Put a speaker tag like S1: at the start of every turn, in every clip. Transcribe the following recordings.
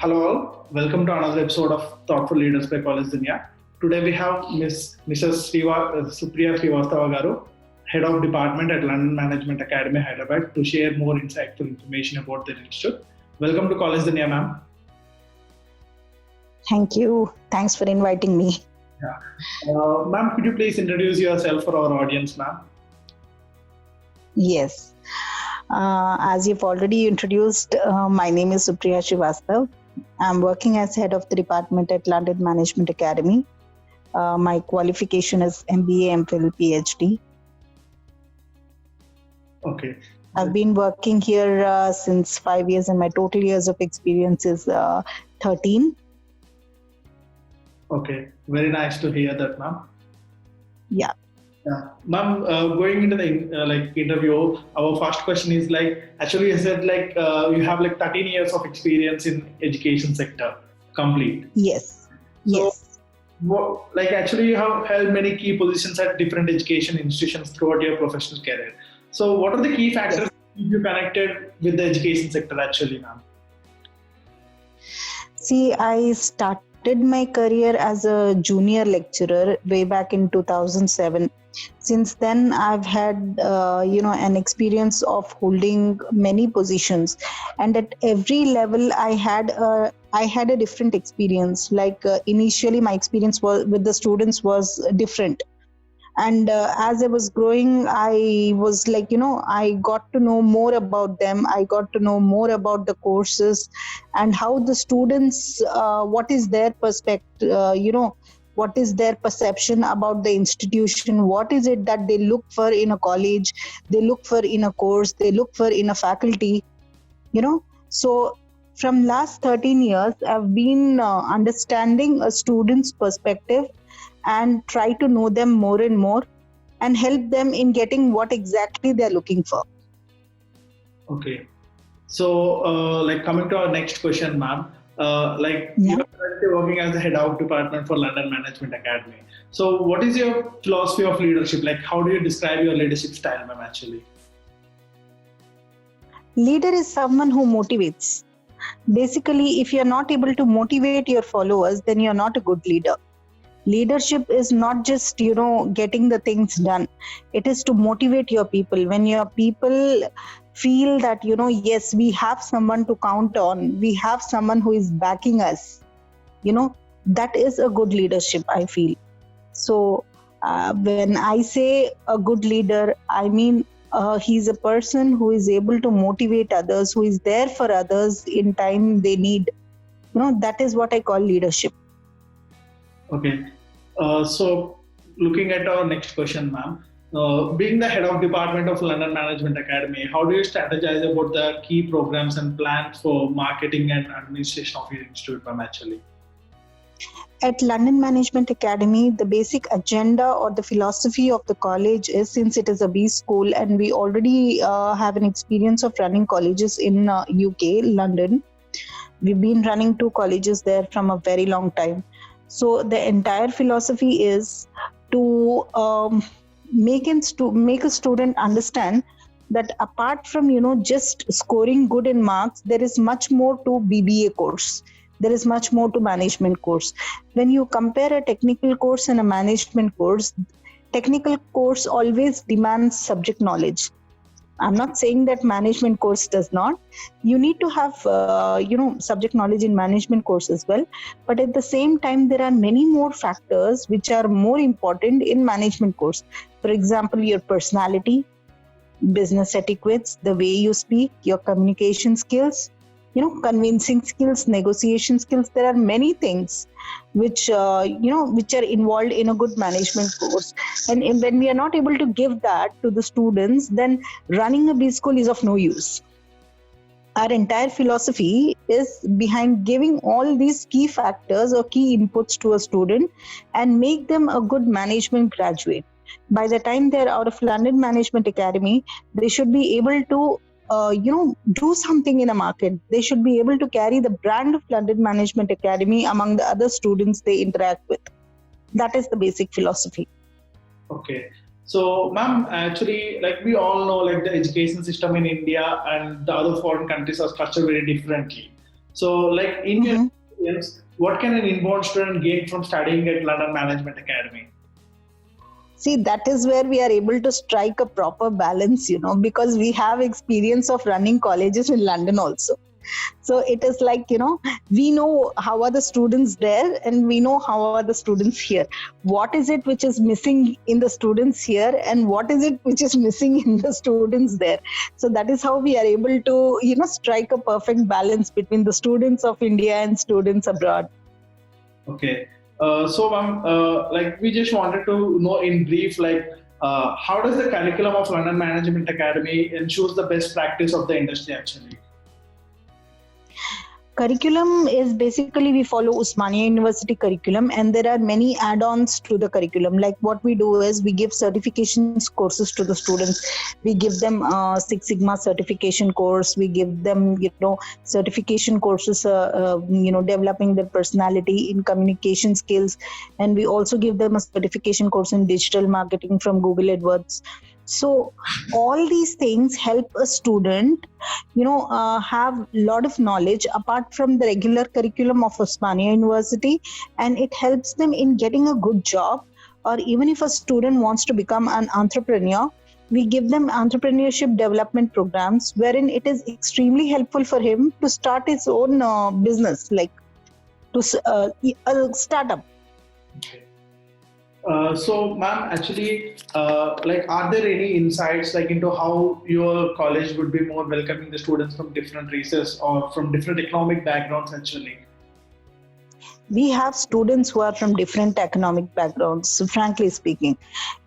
S1: Hello all, welcome to another episode of Thoughtful Leaders by College Dunya. Today we have Mrs. Supriya Srivastava Garu, Head of Department at London Management Academy, Hyderabad, to share more insightful information about the institute. Welcome to College Dunya, ma'am.
S2: Thank you. Thanks for inviting me.
S1: Yeah. Ma'am, could you please introduce yourself for our audience, ma'am?
S2: Yes. As you've already introduced, my name is Supriya Srivastava. I'm working as head of the department at London Management Academy. My qualification is MBA, MPhil, PhD.
S1: Okay.
S2: I've been working here since 5 years, and my total years of experience is 13.
S1: Okay. Very nice to hear that, ma'am.
S2: Yeah.
S1: Yeah. Ma'am, going into the interview, our first question is actually you said you have 13 years of experience in education sector, complete.
S2: Yes. Yes.
S1: So, actually you have held many key positions at different education institutions throughout your professional career. So what are the key factors you connected with the education sector actually, ma'am?
S2: See, I started my career as a junior lecturer way back in 2007. Since then, I've had an experience of holding many positions, and at every level, I had a different experience. Initially, my experience with the students was different, and as I was growing, I was I got to know more about them. I got to know more about the courses and how the students, what is their perspective, what is their perception about the institution, what is it that they look for in a college, they look for in a course, they look for in a faculty. So from last 13 years, I've been understanding a student's perspective and try to know them more and more and help them in getting what exactly they're looking for.
S1: Okay. So coming to our next question, ma'am, you're currently working as the head of department for London Management Academy. So what is your philosophy of leadership? How do you describe your leadership style, ma'am, actually?
S2: Leader is someone who motivates. Basically, if you're not able to motivate your followers, then you're not a good leader. Leadership is not just, getting the things done. It is to motivate your people. When your people feel that, yes, we have someone to count on, we have someone who is backing us, that is a good leadership, I feel. So when I say a good leader, I mean he's a person who is able to motivate others, who is there for others in time they need. That is what I call leadership.
S1: Okay. So looking at our next question, ma'am, being the head of department of London Management Academy, how do you strategize about the key programs and plans for marketing and administration of your institute, ma'am, actually?
S2: At London Management Academy, the basic agenda or the philosophy of the college is, since it is a B school and we already have an experience of running colleges in UK, London, we've been running 2 colleges there from a very long time. So the entire philosophy is to make a student understand that apart from just scoring good in marks, there is much more to BBA course. There is much more to management course. When you compare a technical course and a management course, technical course always demands subject knowledge. I'm not saying that management course does not. You need to have, subject knowledge in management course as well. But at the same time, there are many more factors which are more important in management course. For example, your personality, business etiquettes, the way you speak, your communication skills, convincing skills, negotiation skills. There are many things which are involved in a good management course. And when we are not able to give that to the students, then running a B school is of no use. Our entire philosophy is behind giving all these key factors or key inputs to a student and make them a good management graduate. By the time they're out of London Management Academy, they should be able to do something in a market. They should be able to carry the brand of London Management Academy among the other students they interact with. That is the basic philosophy.
S1: Okay. So, ma'am, actually, we all know, the education system in India and the other foreign countries are structured very differently. So, like in your experience, what can an inbound student gain from studying at London Management Academy?
S2: See, that is where we are able to strike a proper balance, because we have experience of running colleges in London also. So it is like, we know how are the students there and we know how are the students here. What is it which is missing in the students here and what is it which is missing in the students there? So that is how we are able to, strike a perfect balance between the students of India and students abroad.
S1: Okay. So, like we just wanted to know in brief, how does the curriculum of London Management Academy ensures the best practice of the industry actually?
S2: Curriculum is basically we follow Osmania University curriculum, and there are many add-ons to the curriculum. Like what we do is we give certifications courses to the students. We give them Six Sigma certification course. We give them, certification courses, developing their personality in communication skills, and we also give them a certification course in digital marketing from Google AdWords. So all these things help a student, have a lot of knowledge apart from the regular curriculum of Osmania University, and it helps them in getting a good job. Or even if a student wants to become an entrepreneur, we give them entrepreneurship development programs wherein it is extremely helpful for him to start his own business, like a startup.
S1: Okay. So, ma'am, actually, are there any insights into how your college would be more welcoming the students from different races or from different economic backgrounds actually?
S2: We have students who are from different economic backgrounds. So frankly speaking,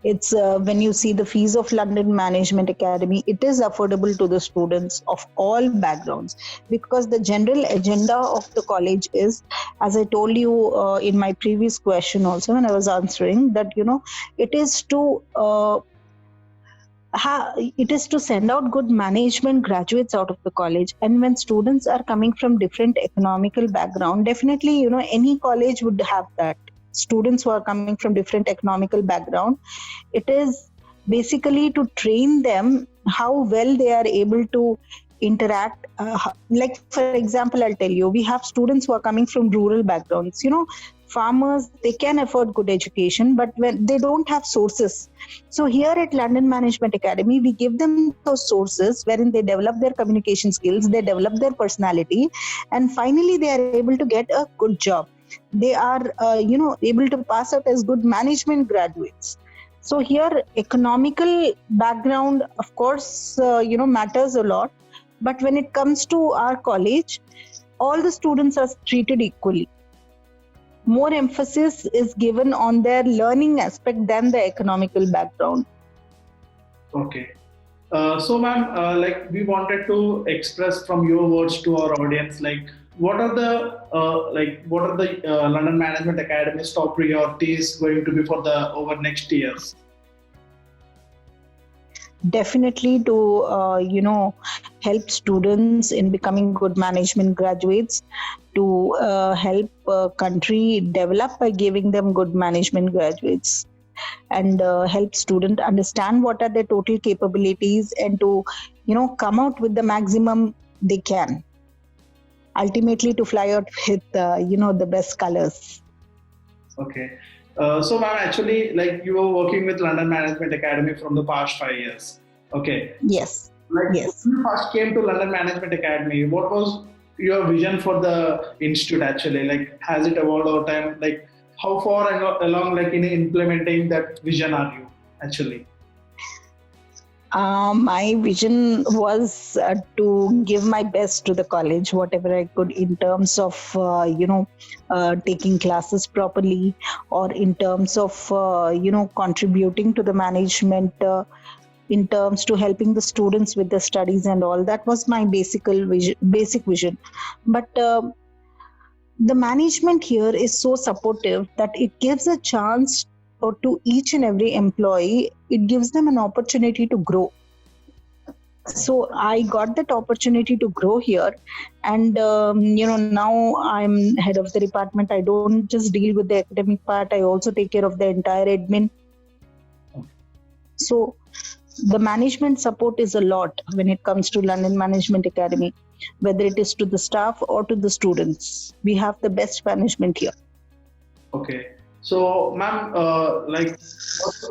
S2: it's when you see the fees of London Management Academy, it is affordable to the students of all backgrounds, because the general agenda of the college is, as I told you in my previous question also when I was answering, that it is to it is to send out good management graduates out of the college. And when students are coming from different economical background, definitely any college would have that. Students who are coming from different economical background, it is basically to train them how well they are able to interact. Like for example, I'll tell you, we have students who are coming from rural backgrounds. Farmers, they can afford good education, but when they don't have sources. So here at London Management Academy, we give them those sources wherein they develop their communication skills, they develop their personality, and finally they are able to get a good job. They are, able to pass out as good management graduates. So here, economical background, of course, matters a lot. But when it comes to our college, all the students are treated equally. More emphasis is given on their learning aspect than the economical background.
S1: Okay. So, ma'am, we wanted to express from your words to our audience, what are the London Management Academy's top priorities going to be for the over next years?
S2: Definitely to help students in becoming good management graduates, to help country develop by giving them good management graduates, and help students understand what are their total capabilities and to come out with the maximum they can, ultimately to fly out with the best colors.
S1: Okay. So, ma'am, actually, you were working with London Management Academy from the past 5 years. Okay.
S2: Yes. Yes.
S1: When you first came to London Management Academy, what was your vision for the institute actually? Has it evolved over time? How far along, in implementing that vision are you actually?
S2: My vision was to give my best to the college, whatever I could, in terms of, taking classes properly, or in terms of, contributing to the management, in terms to helping the students with the studies and all. That was my basic vision. But the management here is so supportive that it gives a chance to each and every employee. It gives them an opportunity to grow. So I got that opportunity to grow here, and now I'm head of the department. I don't just deal with the academic part, I also take care of the entire admin. So the management support is a lot when it comes to London Management Academy. whether it is to the staff or to the students. We have the best management here.
S1: Okay. So, ma'am, what would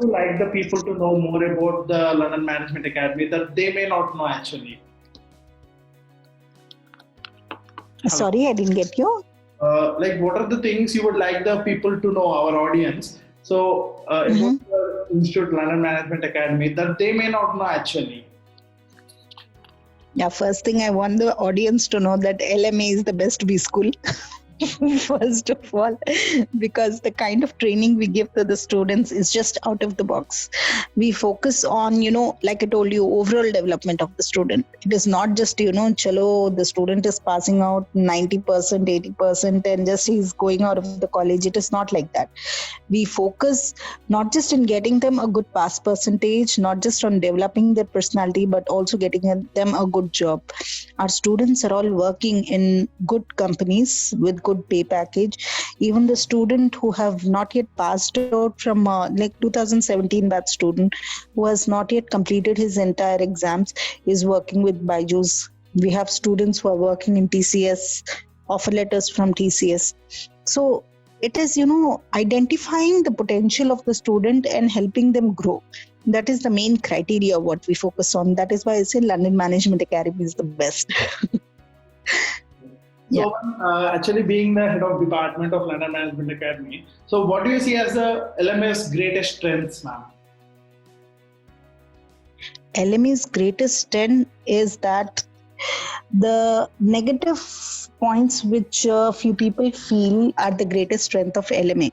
S1: you like the people to know more about the London Management Academy that they may not know actually?
S2: Sorry, I didn't get you.
S1: What are the things you would like the people to know, our audience? So, about the Institute London Management Academy that they may not know actually.
S2: Yeah, first thing I want the audience to know that LMA is the best B school. First of all, because the kind of training we give to the students is just out of the box. We focus on, like I told you, overall development of the student. It is not just, chalo, the student is passing out 90%, 80% and just he's going out of the college. It is not like that. We focus not just in getting them a good pass percentage, not just on developing their personality, but also getting them a good job. Our students are all working in good companies with good pay package. Even the student who have not yet passed out from 2017 batch student who has not yet completed his entire exams is working with Byju's. We have students who are working in TCS, offer letters from TCS. So it is, identifying the potential of the student and helping them grow. That is the main criteria what we focus on. That is why I say London Management Academy is the best.
S1: So, actually being the head of department of London Management Academy, so what do you see as the LMA's greatest strengths, ma'am?
S2: LMA's greatest strength is that the negative points which few people feel are the greatest strength of LMA.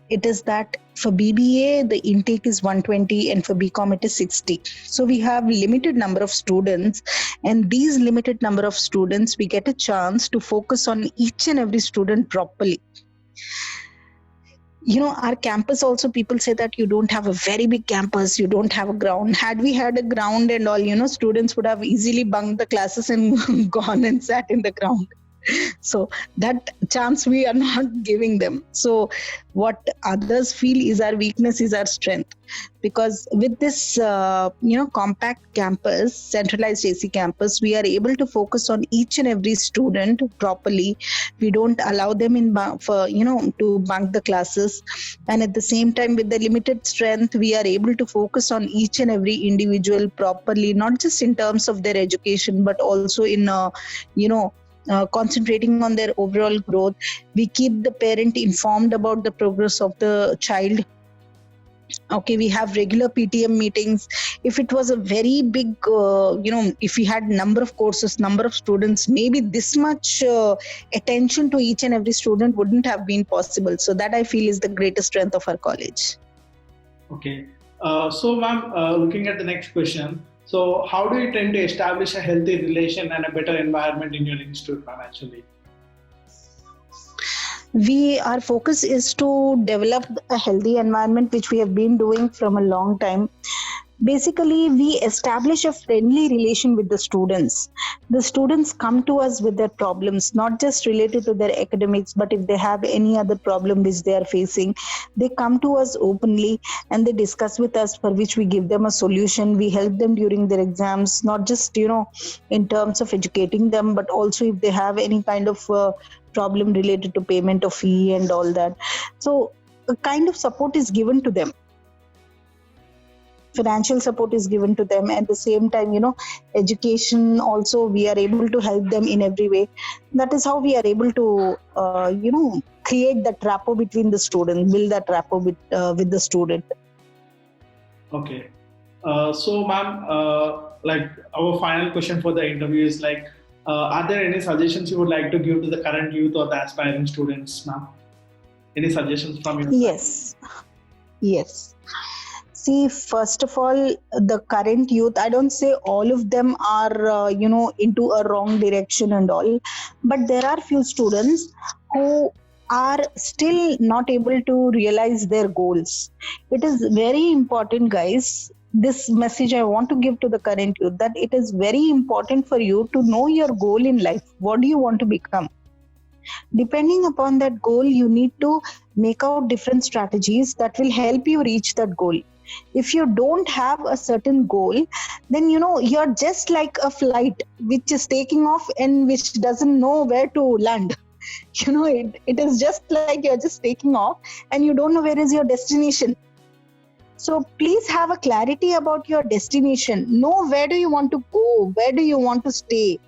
S2: It is that for BBA, the intake is 120 and for BCom, it is 60. So we have limited number of students, and these limited number of students, we get a chance to focus on each and every student properly. Our campus also, people say that you don't have a very big campus, you don't have a ground. Had we had a ground and all, students would have easily bunked the classes and gone and sat in the ground. So that chance we are not giving them. So what others feel is our weakness is our strength, because with this compact campus, centralized AC campus, we are able to focus on each and every student properly. We don't allow them to bunk the classes, and at the same time with the limited strength we are able to focus on each and every individual properly, not just in terms of their education but also in concentrating on their overall growth. We keep the parent informed about the progress of the child. Okay, we have regular PTM meetings. If it was a very big, if we had number of courses, number of students, maybe this much attention to each and every student wouldn't have been possible. So that I feel is the greatest strength of our college.
S1: Okay. So ma'am, looking at the next question, so how do you tend to establish a healthy relation and a better environment in your institute, ma'am, actually?
S2: Our focus is to develop a healthy environment, which we have been doing from a long time. Basically, we establish a friendly relation with the students. The students come to us with their problems, not just related to their academics, but if they have any other problem which they are facing, they come to us openly and they discuss with us, for which we give them a solution. We help them during their exams, not just, in terms of educating them, but also if they have any kind of problem related to payment of fee and all that. So a kind of support is given to them. Financial support is given to them. At the same time, education also, we are able to help them in every way. That is how we are able to, create that rapport between the student, build that rapport with the student.
S1: Okay. So, ma'am, our final question for the interview is are there any suggestions you would like to give to the current youth or the aspiring students, ma'am? Any suggestions from you?
S2: Yes. See, first of all, the current youth, I don't say all of them are, into a wrong direction and all, but there are few students who are still not able to realize their goals. It is very important, guys. This message I want to give to the current youth, that it is very important for you to know your goal in life. What do you want to become? Depending upon that goal, you need to make out different strategies that will help you reach that goal. If you don't have a certain goal, then you're just like a flight which is taking off and which doesn't know where to land. It is just like you're just taking off and you don't know where is your destination. So please have a clarity about your destination. Know where do you want to go, where do you want to stay,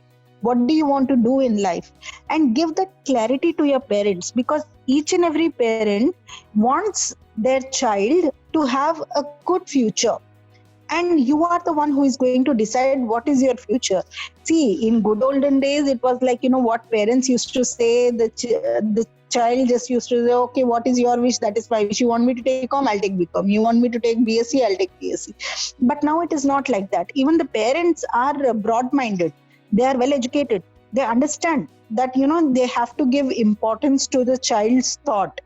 S2: what do you want to do in life, and give that clarity to your parents, because each and every parent wants their child to have a good future, and you are the one who is going to decide what is your future. See, in good olden days, it was like, what parents used to say, the child just used to say, okay, what is your wish? That is my wish. You want me to take COM? I'll take BCom. You want me to take BSc? I'll take BSc. But now it is not like that. Even the parents are broad-minded. They are well educated. They understand that, they have to give importance to the child's thought.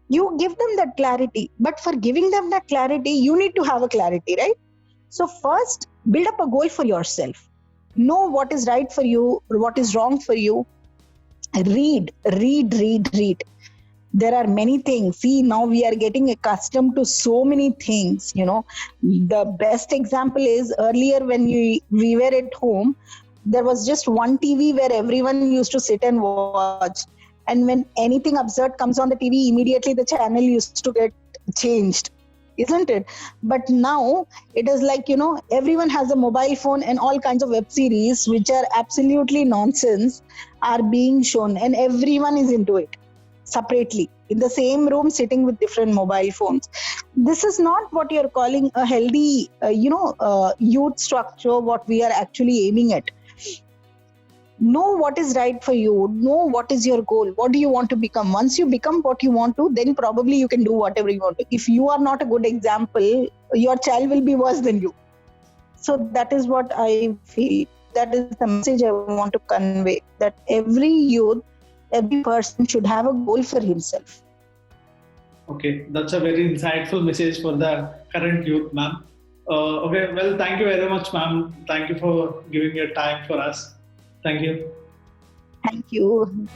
S2: You give them that clarity, but for giving them that clarity, you need to have a clarity, right? So first, build up a goal for yourself. Know what is right for you, what is wrong for you. Read. There are many things. See, now we are getting accustomed to so many things, The best example is earlier when we were at home, there was just one TV where everyone used to sit and watch. And when anything absurd comes on the TV, immediately the channel used to get changed, isn't it? But now it is like, everyone has a mobile phone and all kinds of web series, which are absolutely nonsense, are being shown, and everyone is into it separately in the same room, sitting with different mobile phones. This is not what you're calling a healthy, youth structure, what we are actually aiming at. Know what is right for you. Know what is your goal. What do you want to become? Once you become what you want to, then probably you can do whatever you want to. If you are not a good example, your child will be worse than you. So that is what I feel. That is the message I want to convey, that every youth, every person should have a goal for himself.
S1: Okay, that's a very insightful message for the current youth, ma'am. Okay, well, thank you very much, ma'am. Thank you for giving your time for us. Thank you.
S2: Thank you.